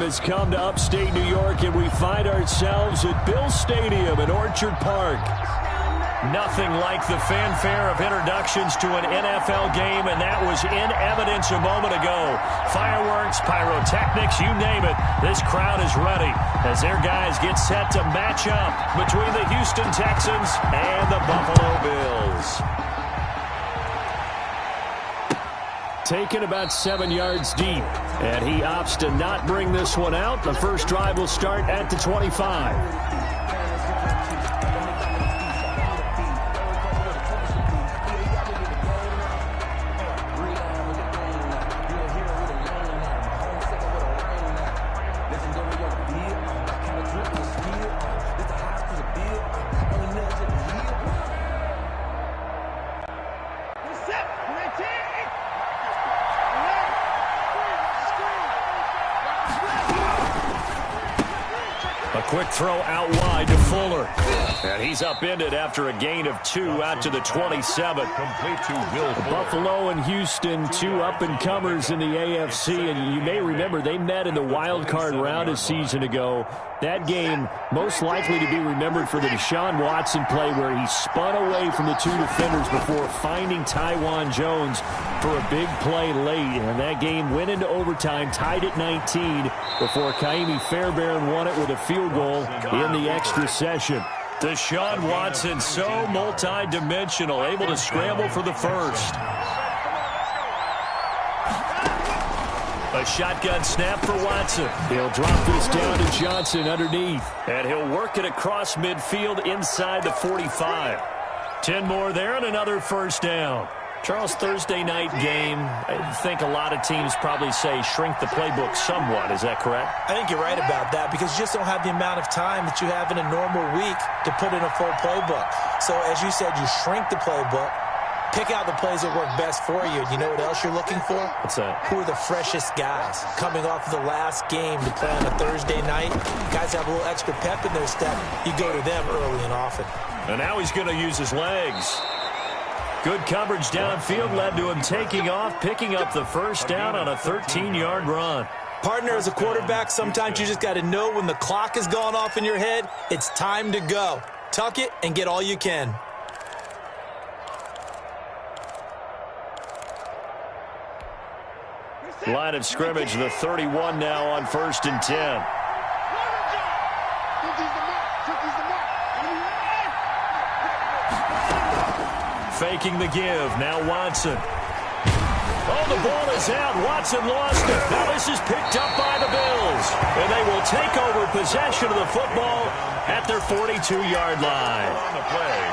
time has come to upstate New York, and we find ourselves at Bill Stadium in Orchard Park. Nothing like the fanfare of introductions to an NFL game, and that was in evidence a moment ago. Fireworks, pyrotechnics, you name it. This crowd is ready as their guys get set to match up between the Houston Texans and the Buffalo Bills. Taken about 7 yards deep, and he opts to not bring this one out. The first drive will start at the 25. Quick throw out wide to Fuller. And he's upended after a gain of 2 out to the 27. Complete to Will Fuller. Buffalo and Houston, two up-and-comers in the AFC. And you may remember they met in the wild card round a season ago. That game most likely to be remembered for the Deshaun Watson play where he spun away from the two defenders before finding Tywan Jones for a big play late. And that game went into overtime, tied at 19, before Kaimi Fairbairn won it with a field goal in the extra session. Deshaun Watson, so multi-dimensional, able to scramble for the first. A shotgun snap for Watson. He'll drop this down to Johnson underneath. And he'll work it across midfield inside the 45. 10 more there and another first down. Charles, Thursday night game, I think a lot of teams probably say shrink the playbook somewhat. Is that correct? I think you're right about that because you just don't have the amount of time that you have in a normal week to put in a full playbook. So as you said, you shrink the playbook, pick out the plays that work best for you. You know what else you're looking for? What's that? Who are the freshest guys coming off of the last game to play on a Thursday night? Guys have a little extra pep in their step. You go to them early and often. And now he's going to use his legs. Good coverage downfield led to him taking off, picking up the first down on a 13-yard run. Partner, as a quarterback, sometimes you just got to know when the clock has gone off in your head, it's time to go. Tuck it and get all you can. Line of scrimmage, the 31 now on 1st and 10. Faking the give. Now Watson. Oh, the ball is out. Watson lost it. Now this is picked up by the Bills. And they will take over possession of the football at their 42-yard line.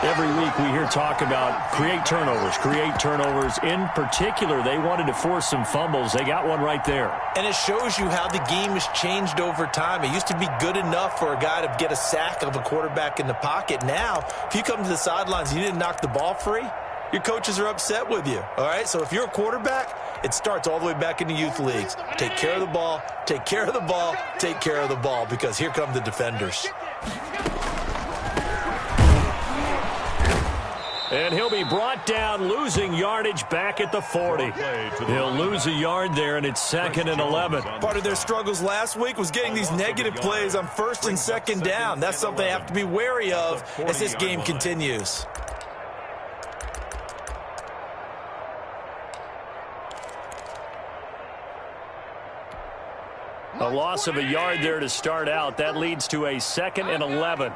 Every week we hear talk about create turnovers. In particular, they wanted to force some fumbles. They got one right there. And it shows you how the game has changed over time. It used to be good enough for a guy to get a sack of a quarterback in the pocket. Now, if you come to the sidelines and you didn't knock the ball free, your coaches are upset with you. All right, so if you're a quarterback, it starts all the way back in the youth leagues. Take care of the ball, take care of the ball, take care of the ball, because here come the defenders. And he'll be brought down, losing yardage back at the 40. He'll lose a yard there, and it's 2nd and 11. Part of their struggles last week was getting these negative plays on 1st and 2nd down. That's something they have to be wary of as this game continues. A loss of a yard there to start out. That leads to a 2nd and 11.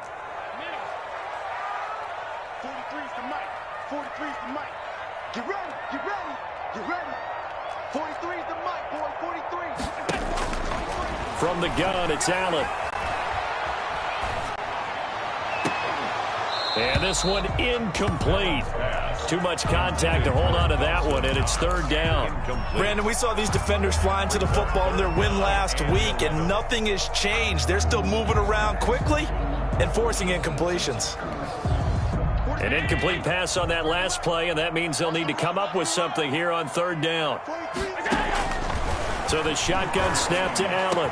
43's the mic. 43's the mic. Get ready. Get ready. Get ready. 43's the mic, boy. 43. From the gun, it's Allen. And this one incomplete. Too much contact to hold on to that one, and it's 3rd down. Brandon, we saw these defenders flying to the football in their win last week, and nothing has changed. They're still moving around quickly and forcing incompletions. An incomplete pass on that last play, and that means they'll need to come up with something here on 3rd down. So the shotgun snap to Allen.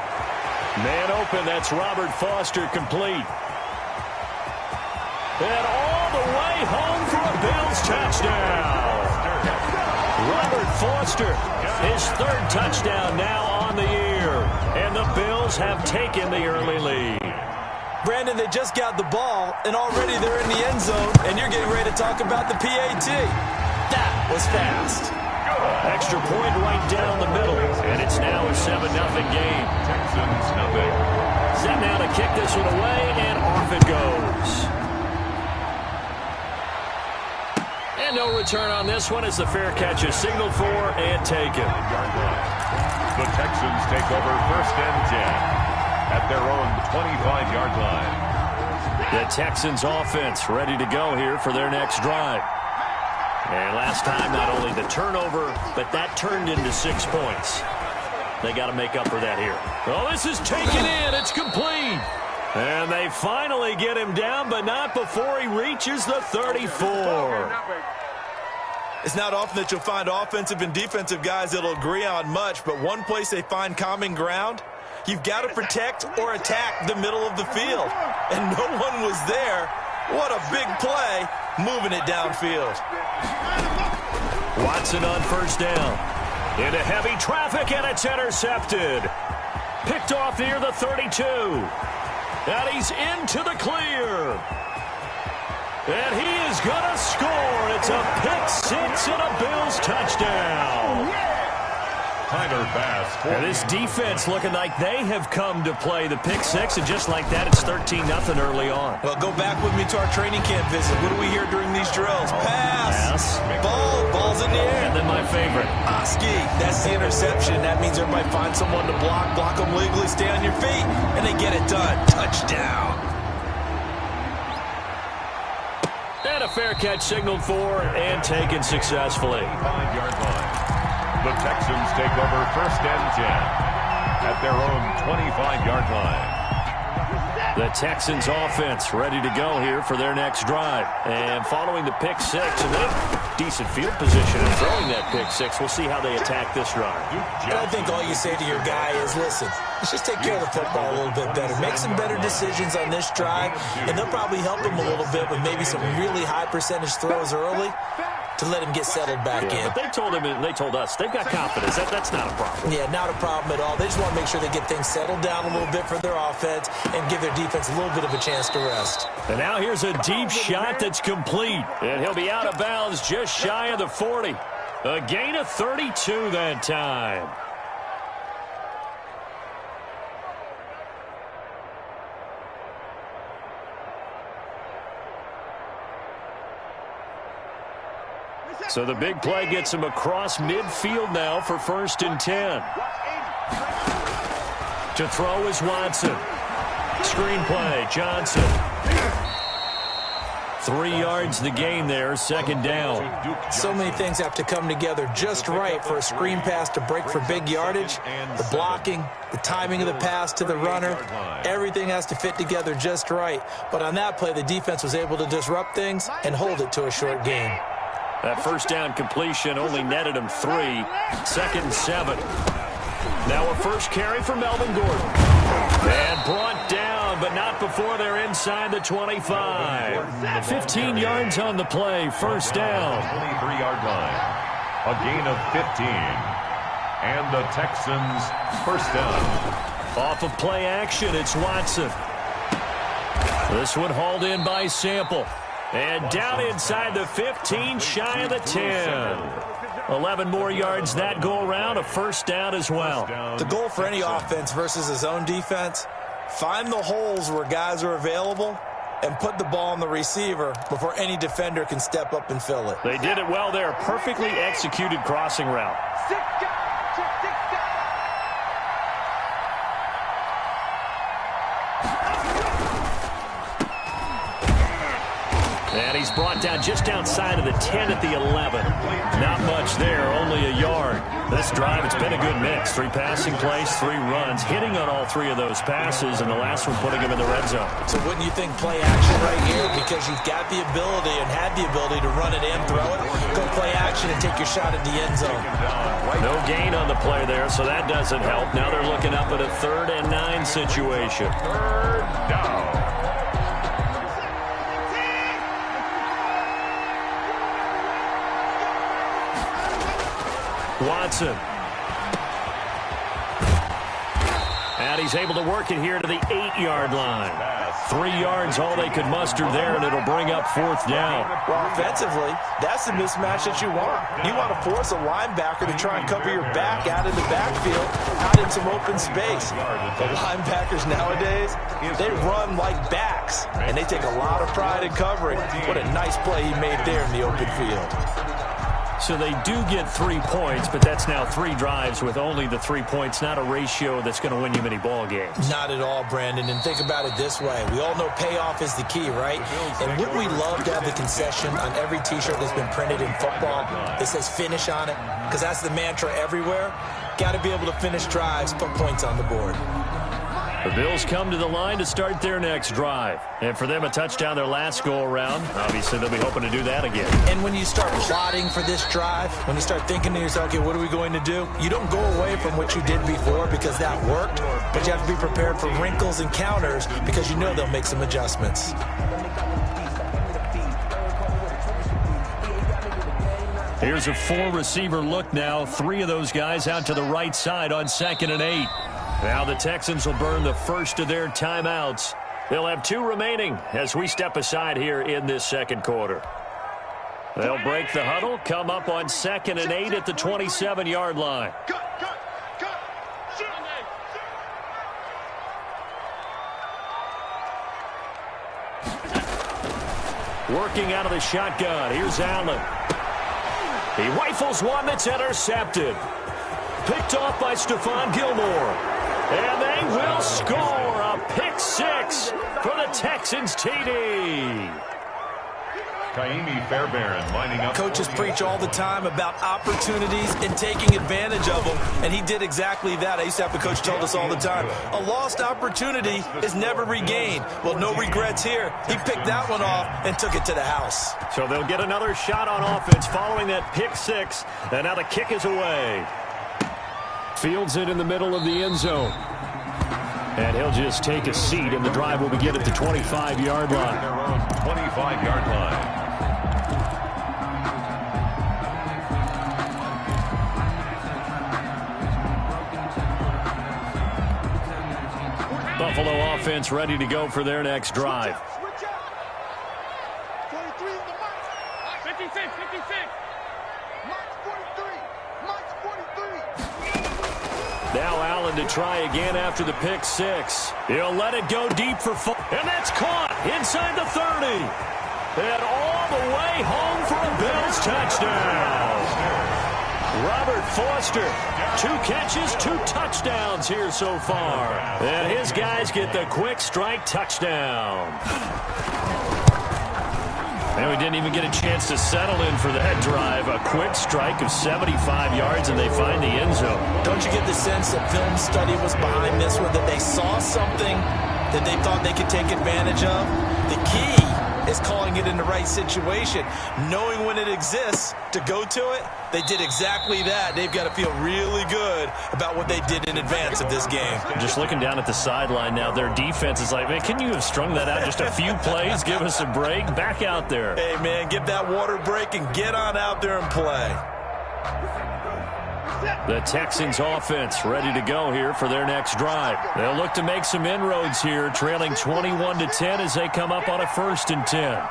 Man open, that's Robert Foster, complete. And all the way home for a Bills touchdown. Robert Foster, his third touchdown now on the year. And the Bills have taken the early lead. Brandon, they just got the ball, and already they're in the end zone, and you're getting ready to talk about the PAT. That was fast. Extra point right down the middle, and it's now a 7-0 game. Texans nothing. Set now to kick this one away, and off it goes. And no return on this one as the fair catch is signaled for and taken. The Texans take over 1st and 10 at their own 25-yard line. The Texans offense ready to go here for their next drive. And last time, not only the turnover, but that turned into 6 points. They got to make up for that here. Oh, this is taken in. It's complete. And they finally get him down, but not before he reaches the 34. It's not often that you'll find offensive and defensive guys that'll agree on much, but one place they find common ground, you've got to protect or attack the middle of the field. And no one was there. What a big play, moving it downfield. Watson on 1st down. Into heavy traffic, and it's intercepted. Picked off near the 32. And he's into the clear. And he is going to score. It's a pick-6 and a Bills touchdown. Tyler Bass. And this defense looking like they have come to play the pick-6, and just like that, it's 13-0 early on. Well, go back with me to our training camp visit. What do we hear during these drills? Pass. Ball's in the air. And then my favorite. Ski. That's the interception. That means everybody finds someone to block them legally, stay on your feet, and they get it done. Touchdown. And a fair catch signaled for and taken successfully. 5-yard line. The Texans take over 1st and 10 at their own 25-yard line. The Texans offense ready to go here for their next drive. And following the pick-6, and they have decent field position in throwing that pick-6. We'll see how they attack this drive. And I think all you say to your guy is, listen, let's just take care of the football a little bit better. Make some better decisions on this drive, and they'll probably help him a little bit with maybe some really high percentage throws early to let him get settled back in. But they told him, and they told us, they've got confidence. That's not a problem. Yeah, not a problem at all. They just want to make sure they get things settled down a little bit for their offense and give their defense a little bit of a chance to rest. And now here's a deep shot that's complete. And he'll be out of bounds just shy of the 40. A gain of 32 that time. So the big play gets him across midfield now for 1st and 10. To throw is Watson. Screen play, Johnson. 3 yards the gain there, 2nd down. So many things have to come together just right for a screen pass to break for big yardage. The blocking, the timing of the pass to the runner, everything has to fit together just right. But on that play, the defense was able to disrupt things and hold it to a short gain. That 1st down completion only netted him 3. 2nd and 7. Now a first carry for Melvin Gordon. And brought down, but not before they're inside the 25. 15 yards on the play, 1st down. 23-yard line. A gain of 15. And the Texans 1st down. Off of play action, it's Watson. This one hauled in by Sample. And down inside the 15, shy of the 10. 11 more yards that go around, a 1st down as well. The goal for any offense versus his own defense, find the holes where guys are available and put the ball on the receiver before any defender can step up and fill it. They did it well there. Perfectly executed crossing route. And he's brought down just outside of the 10 at the 11. Not much there, only a yard. This drive, it's been a good mix. 3 passing plays, 3 runs, hitting on all 3 of those passes, and the last one putting him in the red zone. So wouldn't you think play action right here? Because you've got the ability and had the ability to run it and throw it. Go play action and take your shot at the end zone. No gain on the play there, so that doesn't help. Now they're looking up at a 3rd and 9 situation. 3rd down. Watson. And he's able to work it here to the 8-yard line. 3 yards, all they could muster there, and it'll bring up 4th down. Well, offensively, that's the mismatch that you want. You want to force a linebacker to try and cover your back out in the backfield, out in some open space. The linebackers nowadays, they run like backs, and they take a lot of pride in covering. What a nice play he made there in the open field. So they do get 3 points, but that's now 3 drives with only the 3 points, not a ratio that's going to win you many ball games. Not at all, Brandon. And think about it this way. We all know payoff is the key, right? And wouldn't we love to have the concession on every T-shirt that's been printed in football that says finish on it? Because that's the mantra everywhere. Got to be able to finish drives, put points on the board. The Bills come to the line to start their next drive. And for them, a touchdown their last go-around. Obviously, they'll be hoping to do that again. And when you start plotting for this drive, when you start thinking to yourself, okay, what are we going to do? You don't go away from what you did before because that worked, but you have to be prepared for wrinkles and counters because you know they'll make some adjustments. Here's a 4-receiver look now. 3 of those guys out to the right side on 2nd and 8. Now the Texans will burn the first of their timeouts. They'll have 2 remaining as we step aside here in this second quarter. They'll break the huddle, come up on 2nd and 8 at the 27-yard line. Working out of the shotgun. Here's Allen. He rifles one that's intercepted. Picked off by Stephon Gilmore. And they will score a pick 6 for the Texans TD. Kaimi Fairbairn lining up. Coaches preach all the time about opportunities and taking advantage of them, and he did exactly that. I used to have a coach told us all the time, a lost opportunity is never regained. Well, no regrets here. He picked that one off and took it to the house. So they'll get another shot on offense following that pick 6, and now the kick is away. Fields it in the middle of the end zone. And he'll just take a seat, and the drive will begin at the 25-yard line. Their own 25-yard line. Buffalo offense ready to go for their next drive. Switch out. 23 is the mark. 56, 56. Mark's 43. Mark's 43. Now Allen to try again after the pick 6. He'll let it go deep for 4. And that's caught inside the 30. And all the way home for a Bills touchdown. Robert Foster, 2 catches, 2 touchdowns here so far. And his guys get the quick strike touchdown. And we didn't even get a chance to settle in for that drive. A quick strike of 75 yards, and they find the end zone. Don't you get the sense that film study was behind this one, that they saw something that they thought they could take advantage of? The key is calling it in the right situation, knowing when it exists to go to it. They did exactly that. They've got to feel really good about what they did in advance of this game. Just looking down at the sideline now, their defense is like, man, can you have strung that out just a few plays? Give us a break. Back out there. Hey, man, give that water break and get on out there and play. The Texans offense ready to go here for their next drive. They'll look to make some inroads here, trailing 21-10 as they come up on a 1st and 10.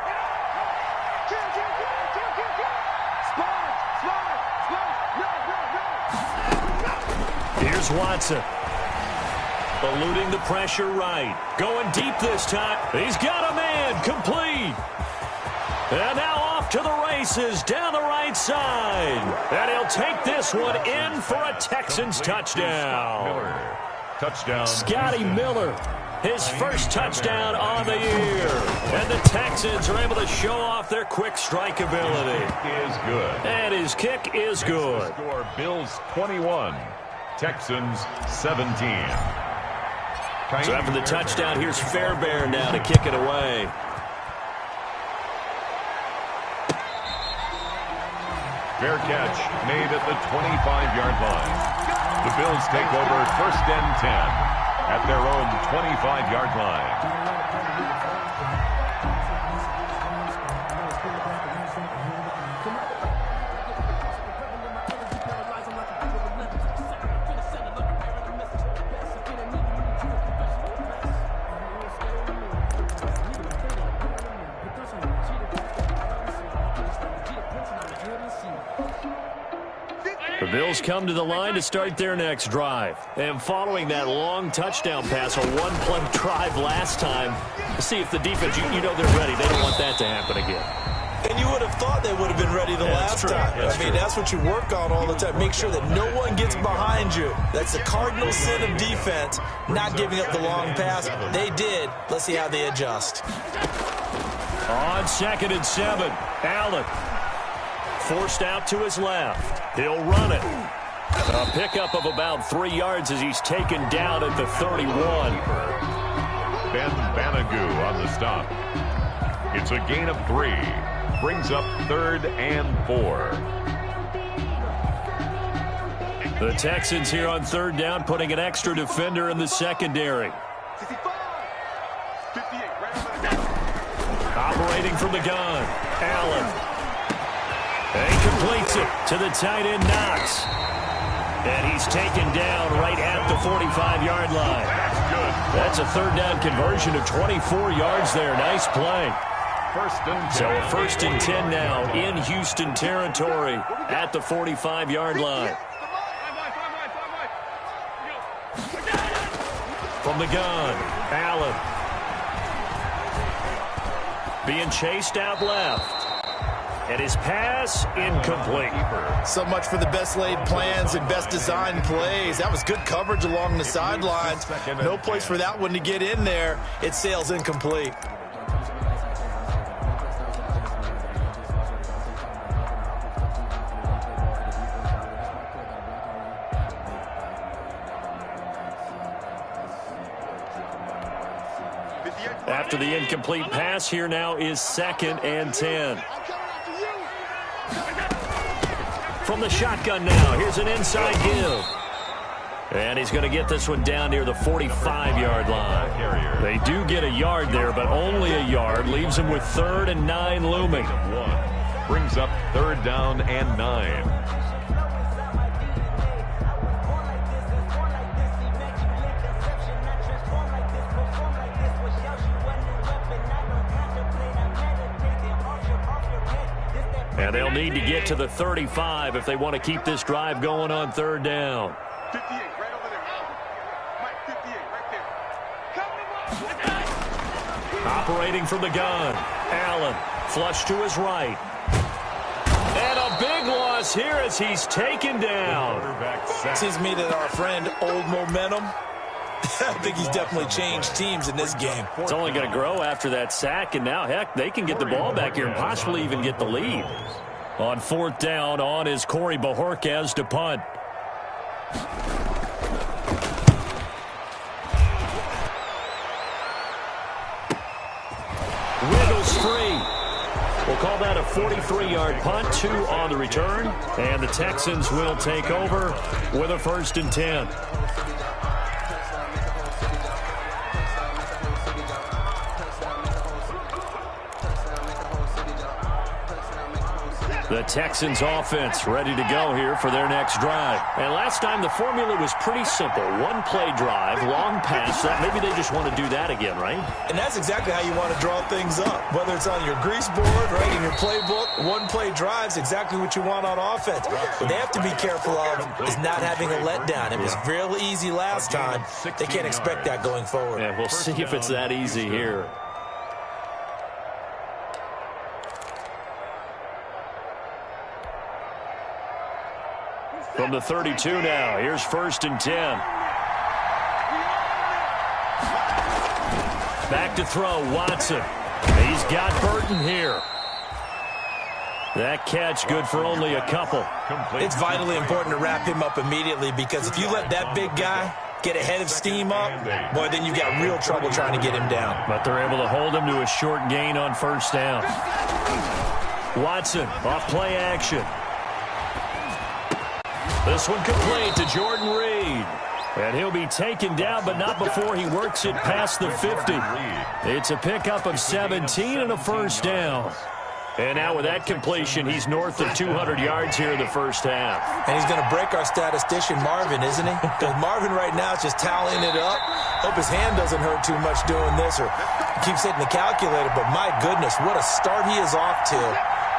Here's Watson. Eluding the pressure right. Going deep this time. He's got a man. Complete. And now off to the races down the right side. And he'll take this one in for a Texans touchdown. Touchdown. Scotty Miller, his first touchdown on the year. And the Texans are able to show off their quick strike ability. Is good. And his kick is good. Score Bills 21, Texans 17. So after the touchdown, here's Fairbairn now to kick it away. Fair catch made at the 25-yard line. The Bills take over 1st and 10 at their own 25-yard line. Bills come to the line to start their next drive. And following that long touchdown pass, a one-play drive last time, to see if the defense, you know they're ready. They don't want that to happen again. And you would have thought they would have been ready the last time. That's what you work on all the time. Make sure that no one gets behind you. That's the cardinal sin of defense, not giving up the long pass. They did. Let's see how they adjust. On 2nd and 7, Allen forced out to his left. He'll run it. A pickup of about 3 yards as he's taken down at the 31. Ben Banagou on the stop. It's a gain of 3. Brings up 3rd and 4. The Texans here on 3rd down, putting an extra defender in the secondary. 55. 58. Operating from the gun, Allen. And he completes it to the tight end, Knox. And he's taken down right at the 45-yard line. That's good. That's a 3rd down conversion of 24 yards there. Nice play. 1st and 10. So a 1st and 10 now in Houston territory at the 45-yard line. From the gun, Allen. Being chased out left. And his pass incomplete. So much for the best laid plans and best designed plays. That was good coverage along the sidelines. No place for that one to get in there. It sails incomplete. After the incomplete pass, here now is 2nd and 10. From the shotgun now, here's an inside give. And he's going to get this one down near the 45-yard line. They do get a yard there, but only a yard. Leaves him with 3rd and 9 looming. Brings up 3rd down and 9. And they'll need to get to the 35 if they want to keep this drive going on 3rd down. 58, right over there. Mike, 58, right there. Operating from the gun, Allen, flush to his right. And a big loss here as he's taken down. Seems to me that our friend, Old Momentum, I think he's definitely changed teams in this game. It's only going to grow after that sack, and now, heck, they can get the ball back here and possibly even get the lead. On 4th down, on is Corey Bojorquez to punt. Wiggles free. We'll call that a 43-yard punt, 2 on the return, and the Texans will take over with a 1st and 10. The Texans offense ready to go here for their next drive. And last time the formula was pretty simple. 1-play drive, long pass. Maybe they just want to do that again, right? And that's exactly how you want to draw things up. Whether it's on your grease board, right, in your playbook, 1-play drive's exactly what you want on offense. What they have to be careful of is not having a letdown. It was real easy last time. They can't expect that going forward. Yeah, we'll see if it's that easy here. From the 32 now, here's 1st and 10. Back to throw, Watson. He's got Burton here. That catch good for only a couple. It's vitally important to wrap him up immediately because if you let that big guy get a head of steam up, boy, then you've got real trouble trying to get him down. But they're able to hold him to a short gain on 1st down. Watson off play action. This one complete to Jordan Reed. And he'll be taken down, but not before he works it past the 50. It's a pickup of 17 and a 1st down. And now with that completion, he's north of 200 yards here in the 1st half. And he's going to break our statistician, Marvin, isn't he? Because Marvin right now is just tallying it up. Hope his hand doesn't hurt too much doing this or keeps hitting the calculator. But my goodness, what a start he is off to.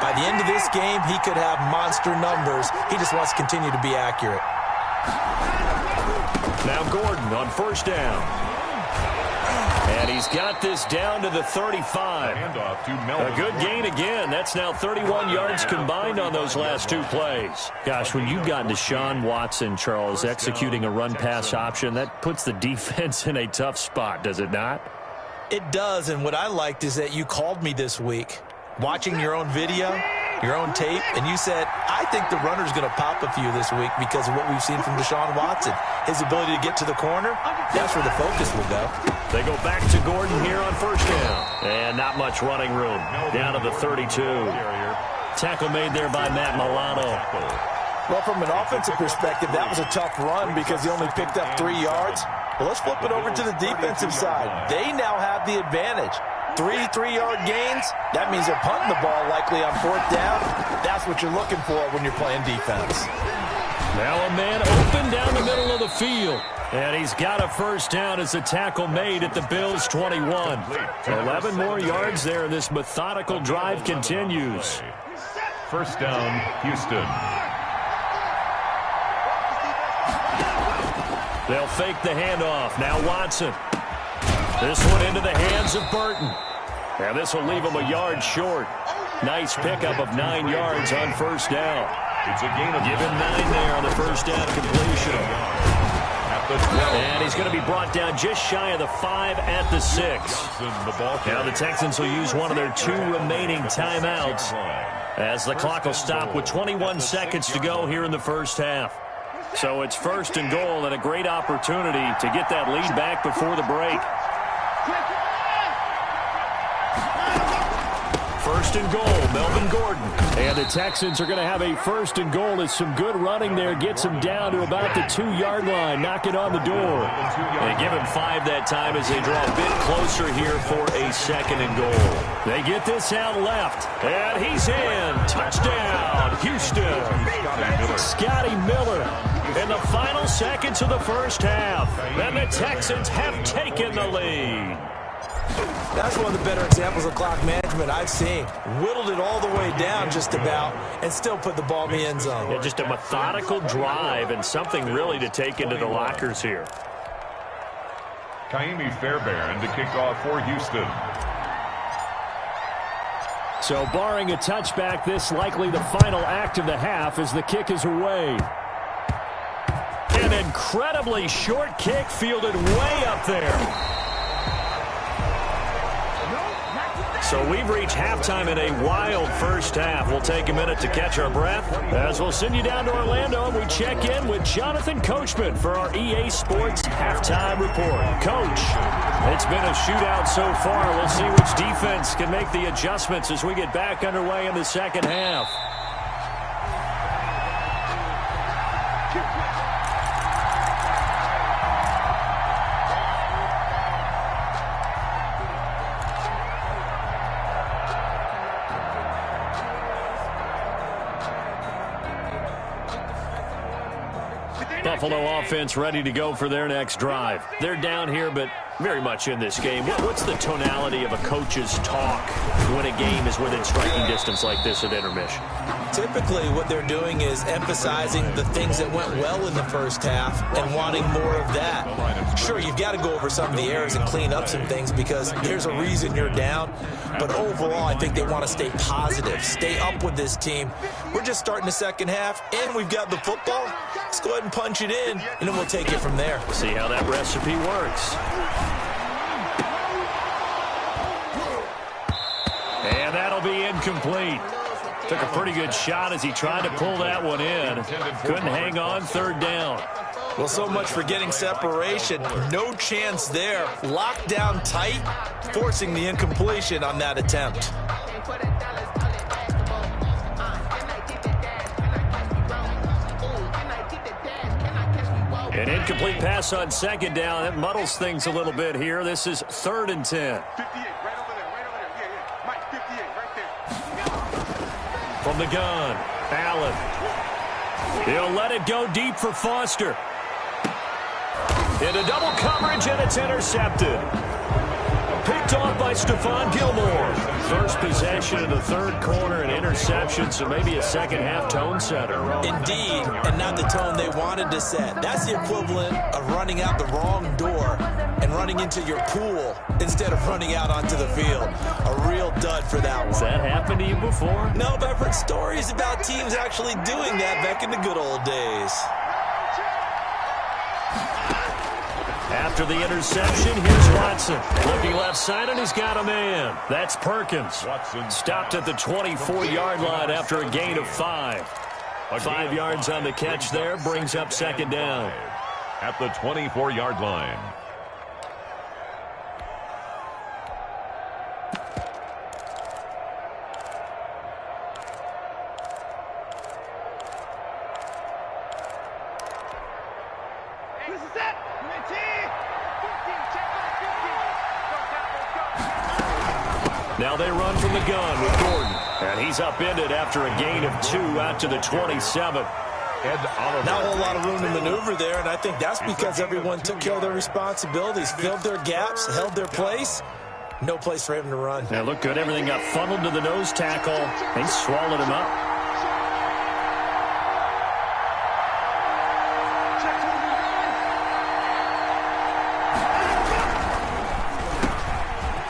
By the end of this game, he could have monster numbers. He just wants to continue to be accurate. Now Gordon on first down. And he's got this down to the 35. A good gain again. That's now 31 yards combined on those last two plays. Gosh, when you've got Deshaun Watson, Charles, executing a run-pass option, that puts the defense in a tough spot, does it not? It does, and what I liked is that you called me this week, watching your own video, your own tape, and you said, I think the runner's going to pop a few this week because of what we've seen from Deshaun Watson. His ability to get to the corner, that's where the focus will go. They go back to Gordon here on first down. And not much running room. Down to the 32. Tackle made there by Matt Milano. Well, from an offensive perspective, that was a tough run because he only picked up 3 yards. Well, let's flip it over to the defensive side. They now have the advantage. 3 3-yard gains, that means they're punting the ball likely on fourth down. That's what you're looking for when you're playing defense. Now a man open down the middle of the field. And he's got a first down as the tackle made at the Bills' 21. 11 more yards there, and this methodical drive continues. First down, Houston. They'll fake the handoff. Now Watson. This one into the hands of Burton. And this will leave him a yard short. Nice pickup of 9 yards on first down. It's a gain of Give him 9 there on the first down completion. And he's going to be brought down just shy of the 5 at the 6. Now the Texans will use one of their 2 remaining timeouts as the clock will stop with 21 seconds to go here in the first half. So it's first and goal and a great opportunity to get that lead back before the break. First and goal, Melvin Gordon. And the Texans are going to have a first and goal as some good running there gets him down to about the 2-yard line. Knock it on the door. And give him 5 that time as they draw a bit closer here for a second and goal. They get this out left. And he's in. Touchdown, Houston. Scotty Miller in the final seconds of the first half. And the Texans have taken the lead. That's one of the better examples of clock management I've seen. Whittled it all the way down just about and still put the ball in the end zone. Yeah, just a methodical drive and something really to take into the lockers here. Kaimi Fairbairn to kick off for Houston. So barring a touchback, this likely the final act of the half as the kick is away. An incredibly short kick fielded way up there. So we've reached halftime in a wild first half. We'll take a minute to catch our breath as we'll send you down to Orlando and we check in with Jonathan Coachman for our EA Sports Halftime Report. Coach, it's been a shootout so far. We'll see which defense can make the adjustments as we get back underway in the second half. Buffalo offense ready to go for their next drive. They're down here, but very much in this game. What's the tonality of a coach's talk when a game is within striking distance like this at intermission? Typically, what they're doing is emphasizing the things that went well in the first half and wanting more of that. Sure, you've got to go over some of the errors and clean up some things because there's a reason you're down. But overall, I think they want to stay positive, stay up with this team. We're just starting the second half, and we've got the football. Let's go ahead and punch it in, and then we'll take it from there. See how that recipe works. And that'll be incomplete. Took a pretty good shot as he tried to pull that one in. Couldn't hang on third down. Well, so much for getting separation. No chance there. Locked down tight, forcing the incompletion on that attempt. An incomplete pass on second down. That muddles things a little bit here. This is 3rd and 10. 58, right over there, right over there. Yeah, yeah. Mike, 58, right there. From the gun, Allen. He'll let it go deep for Foster. Into double coverage, and it's intercepted. picked off by Stephon Gilmore. First possession of the third quarter, an interception, so maybe a second-half tone setter. Indeed, and not the tone they wanted to set. That's the equivalent of running out the wrong door and running into your pool instead of running out onto the field. A real dud for that one. Has that happened to you before? No, but I've heard stories about teams actually doing that back in the good old days. After the interception, here's Watson. Looking left side, and he's got a man. That's Perkins. Stopped at the 24-yard line after a gain of 5. 5 yards on the catch there, brings up second down. At the 24-yard line. Now they run from the gun with Gordon. And he's upended after a gain of 2 out to the 27. Not a whole lot of room to maneuver there, and I think that's because everyone took care of their responsibilities, filled their gaps, held their place. No place for him to run. That looked good. Everything got funneled to the nose tackle. They swallowed him up.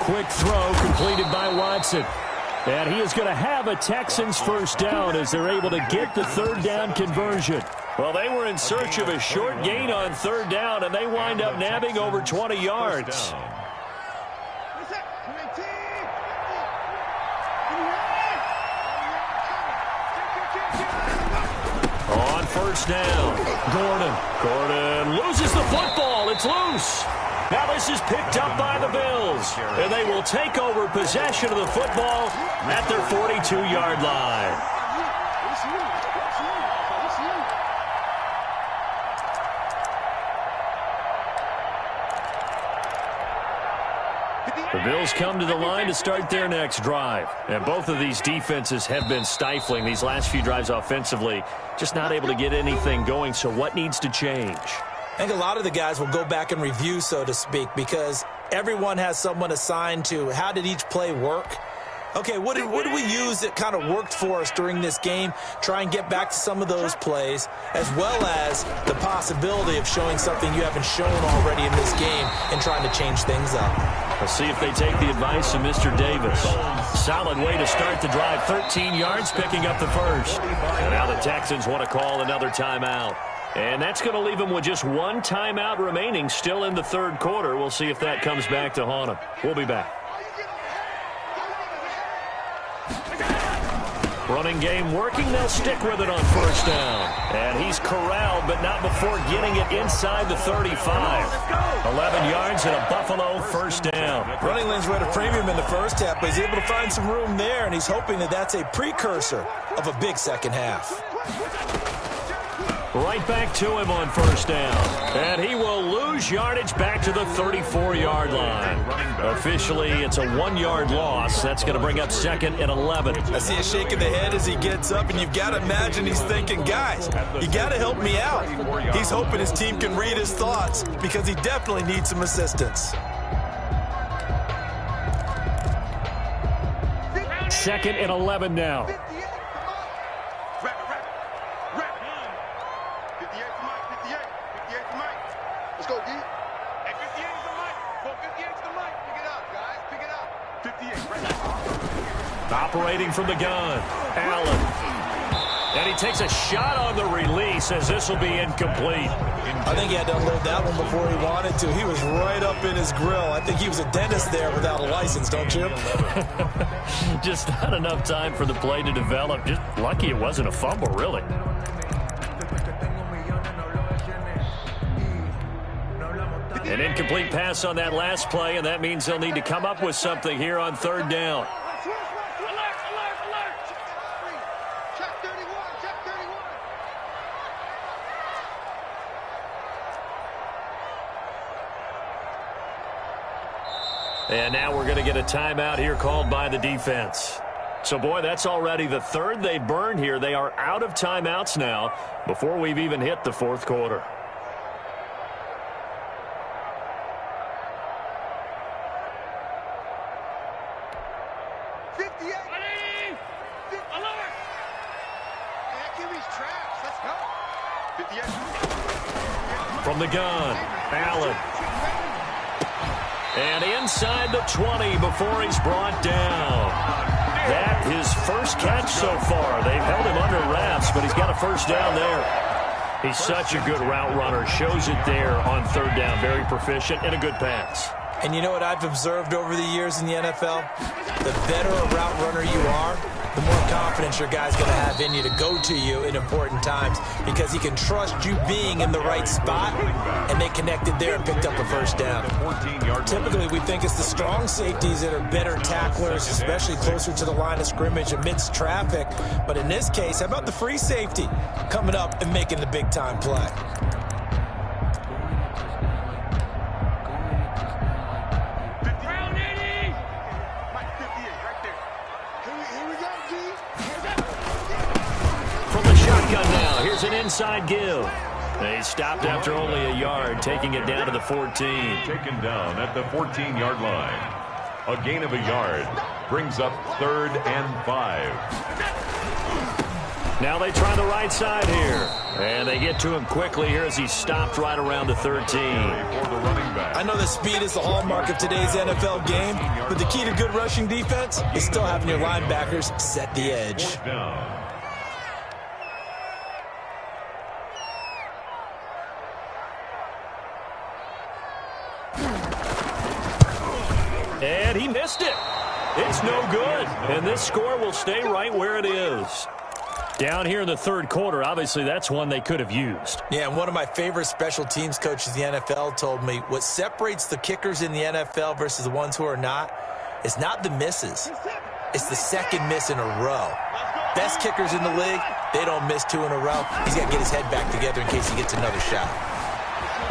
Quick throw completed by Watson. And he is going to have a Texans first down as they're able to get the third down conversion. Well, they were in search of a short gain on third down, and they wind up nabbing over 20 yards. On first down, Gordon loses the football. It's loose. Now this is picked up by the Bills, and they will take over possession of the football at their 42-yard line. The Bills come to the line to start their next drive. And both of these defenses have been stifling these last few drives offensively, just not able to get anything going. So what needs to change? I think a lot of the guys will go back and review, so to speak, because everyone has someone assigned to how did each play work. Okay, what did we use that kind of worked for us during this game? Try and get back to some of those plays, as well as the possibility of showing something you haven't shown already in this game and trying to change things up. Let's see if they take the advice of Mr. Davis. Solid way to start the drive. 13 yards, picking up the first. And now the Texans want to call another timeout. And that's going to leave them with just one timeout remaining still in the third quarter. We'll see if that comes back to haunt them. We'll be back. Running game working. They'll stick with it on first down. And he's corralled, but not before getting it inside the 35. 11 yards and a Buffalo first down. Running lanes were at a premium in the first half, but he's able to find some room there, and he's hoping that that's a precursor of a big second half. Right back to him on first down. And he will lose yardage back to the 34-yard line. Officially, it's a 1-yard loss. That's going to bring up second and 11. I see a shake of the head as he gets up, and you've got to imagine he's thinking, guys, you got to help me out. He's hoping his team can read his thoughts because he definitely needs some assistance. Second and 11 now. Let's go, D. Hey, 58's the mic. Well, 58's the mic. Pick it up, guys. Pick it up. 58, right. Operating from the gun. Allen. And he takes a shot on the release as this will be incomplete. I think he had to unload that one before he wanted to. He was right up in his grill. I think he was a dentist there without a license, don't you? Just not enough time for the play to develop. Just lucky it wasn't a fumble, really. An incomplete pass on that last play, and that means they'll need to come up with something here on third down. And now we're going to get a timeout here called by the defense. So, boy, that's already the third they burned here. They are out of timeouts now before we've even hit the fourth quarter. 58. Kiwi's trash. Let's go. 58. From the gun, Allen. And inside the 20 before he's brought down. That his first catch so far. They've held him under wraps, but he's got a first down there. He's such a good route runner. Shows it there on third down. Very proficient and a good pass. And you know what I've observed over the years in the NFL? The better a route runner you are, the more confidence your guy's going to have in you to go to you in important times because he can trust you being in the right spot, and they connected there and picked up a first down. Typically, we think it's the strong safeties that are better tacklers, especially closer to the line of scrimmage amidst traffic. But in this case, how about the free safety coming up and making the big-time play? Here's an inside give. They stopped after only a yard, taking it down to the 14. Taken down at the 14-yard line. A gain of a yard brings up 3rd and 5. Now they try the right side here. And they get to him quickly here as he stopped right around the 13. I know the speed is the hallmark of today's NFL game, but the key to good rushing defense is still having your linebackers set the edge. And he missed it. It's no good. And this score will stay right where it is. Down here in the third quarter, obviously that's one they could have used. Yeah, and one of my favorite special teams coaches in the NFL told me what separates the kickers in the NFL versus the ones who are not is not the misses. It's the second miss in a row. Best kickers in the league, they don't miss 2 in a row. He's got to get his head back together in case he gets another shot.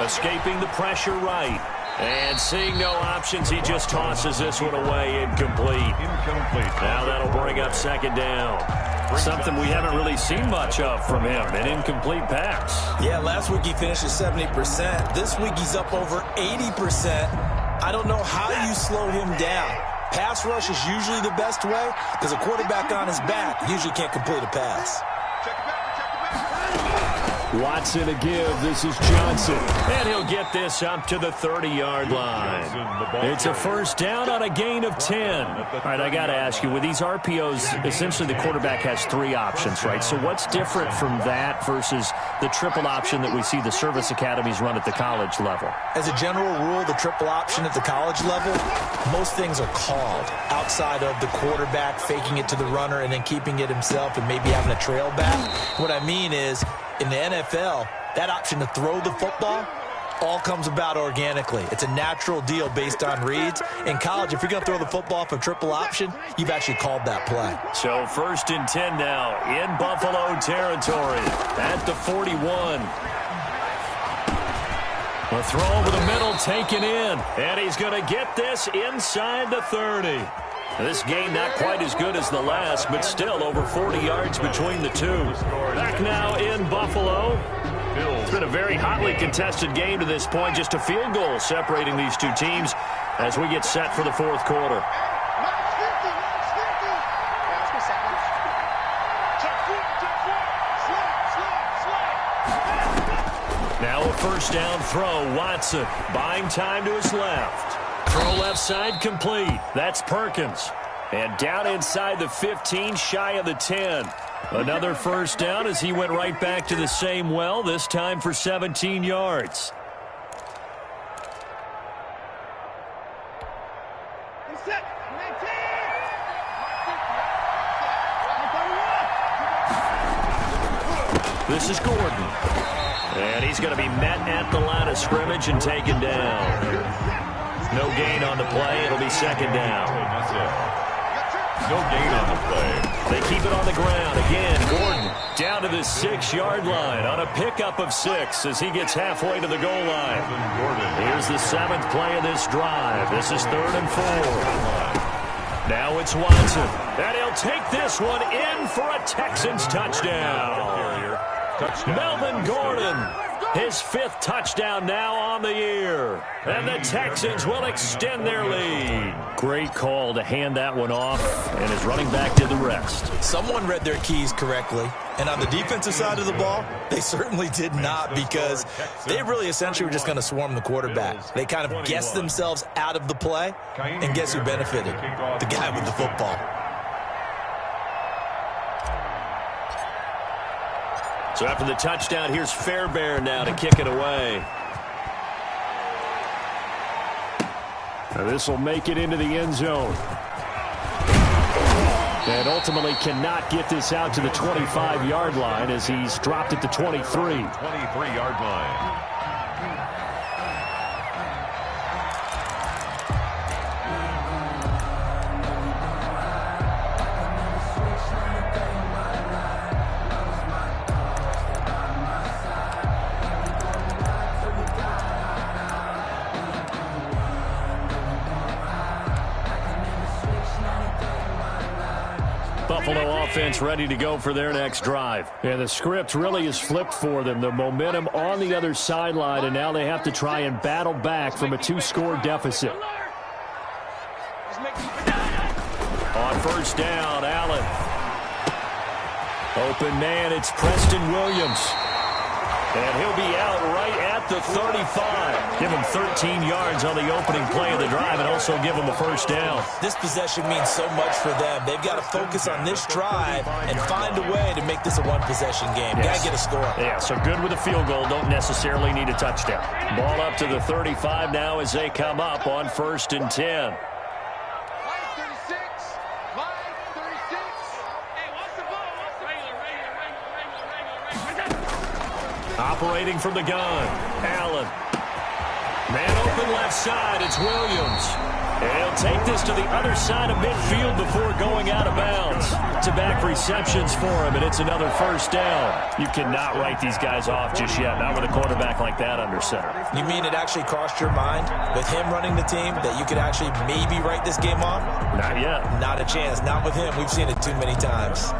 Escaping the pressure right. And seeing no options, he just tosses this one away, incomplete. Now that'll bring up second down. Something we haven't really seen much of from him, an incomplete pass. Yeah, last week he finished at 70%. This week he's up over 80%. I don't know how you slow him down. Pass rush is usually the best way because a quarterback on his back usually can't complete a pass. Watson a give. This is Johnson. And he'll get this up to the 30-yard line. It's a first down on a gain of 10. All right, I got to ask you, with these RPOs, essentially the quarterback has 3 options, right? So what's different from that versus the triple option that we see the service academies run at the college level? As a general rule, the triple option at the college level, most things are called outside of the quarterback faking it to the runner and then keeping it himself and maybe having a trail back. What I mean is, in the NFL, that option to throw the football all comes about organically. It's a natural deal based on reads. In college, if you're going to throw the football for triple option, you've actually called that play. So 1st and 10 now in Buffalo territory at the 41. A throw over the middle taken in, and he's going to get this inside the 30. This game not quite as good as the last, but still over 40 yards between the two. Back now in Buffalo. It's been a very hotly contested game to this point. Just a field goal separating these two teams as we get set for the fourth quarter. Now a first down throw. Watson buying time to his left. Throw left side complete. That's Perkins. And down inside the 15, shy of the 10. Another first down as he went right back to the same well, this time for 17 yards. This is Gordon. And he's going to be met at the line of scrimmage and taken down. No gain on the play. It'll be second down. That's it. No gain on the play. They keep it on the ground. Again, Gordon down to the 6-yard line on a pickup of 6 as he gets halfway to the goal line. Here's the 7th play of this drive. This is 3rd and 4. Now it's Watson. And he'll take this one in for a Texans touchdown. touchdown. Melvin Gordon, his 5th touchdown now on the year. And the Texans will extend their lead. Great call to hand that one off, and his running back did the rest. Someone read their keys correctly, and on the defensive side of the ball, they certainly did not, because they really essentially were just going to swarm the quarterback. They kind of guessed themselves out of the play, and guess who benefited? The guy with the football. So after the touchdown, here's Fairbairn now to kick it away. Now this will make it into the end zone. And ultimately cannot get this out to the 25-yard line as he's dropped at the 23. 23-yard line. Buffalo offense ready to go for their next drive. And the script really is flipped for them. The momentum on the other sideline, and now they have to try and battle back from a 2-score deficit. On first down, Allen. Open man, it's Preston Williams. And he'll be out right at the 35. Give him 13 yards on the opening play of the drive and also give him a first down. This possession means so much for them. They've got to focus on this drive and find a way to make this a one-possession game. Yes. Got to get a score. Yeah, so good with a field goal. Don't necessarily need a touchdown. Ball up to the 35 now as they come up on 1st and 10. Operating from the gun, Allen. Man open left side, it's Williams. And he'll take this to the other side of midfield before going out of bounds. Back-to-back receptions for him, and it's another first down. You cannot write these guys off just yet, not with a quarterback like that under center. You mean it actually crossed your mind with him running the team that you could actually maybe write this game off? Not yet. Not a chance. Not with him. We've seen it too many times.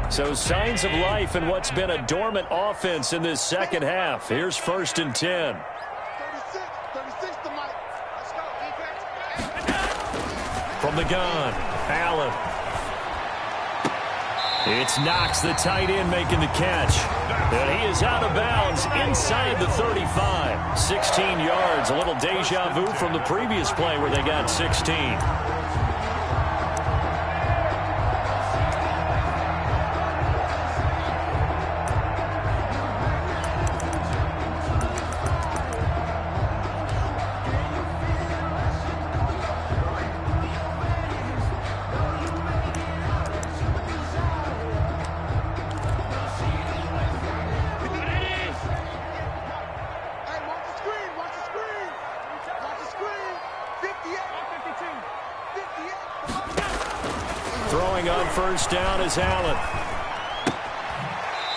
So signs of life in what's been a dormant offense in this second half. Here's 1st and 10. 36 to Mike. Let's go, defense. From the gun, Allen. It's Knox, the tight end, making the catch. And he is out of bounds inside the 35. 16 yards, a little deja vu from the previous play where they got 16. Throwing on first down is Allen.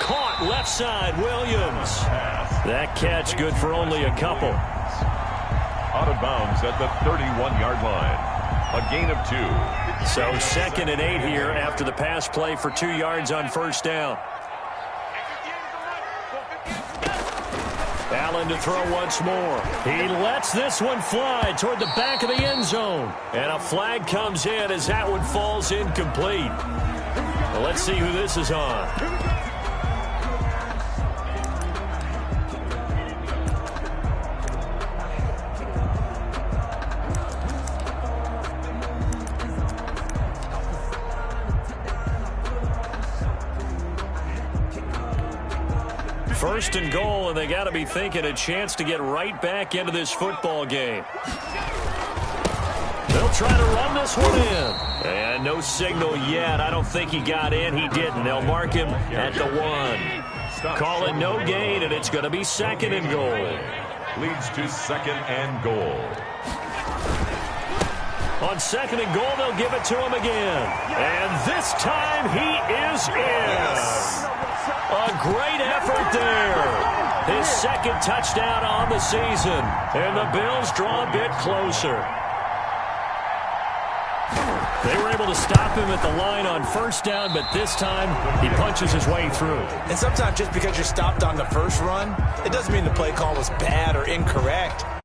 Caught left side, Williams. That catch good for only a couple. Out of bounds at the 31-yard line. A gain of 2. So 2nd and 8 here after the pass play for 2 yards on first down. Allen to throw once more. He lets this one fly toward the back of the end zone. And a flag comes in as that one falls incomplete. Well, let's see who this is on. First and goal, and they got to be thinking a chance to get right back into this football game. They'll try to run this one in. And no signal yet. I don't think he got in. He didn't. They'll mark him at the 1. Call it no gain, and it's going to be 2nd and goal. Leads to 2nd and goal. On 2nd and goal, they'll give it to him again. And this time he is in. A great effort there. His 2nd touchdown on the season. And the Bills draw a bit closer. They were able to stop him at the line on first down, but this time he punches his way through. And sometimes just because you're stopped on the first run, it doesn't mean the play call was bad or incorrect.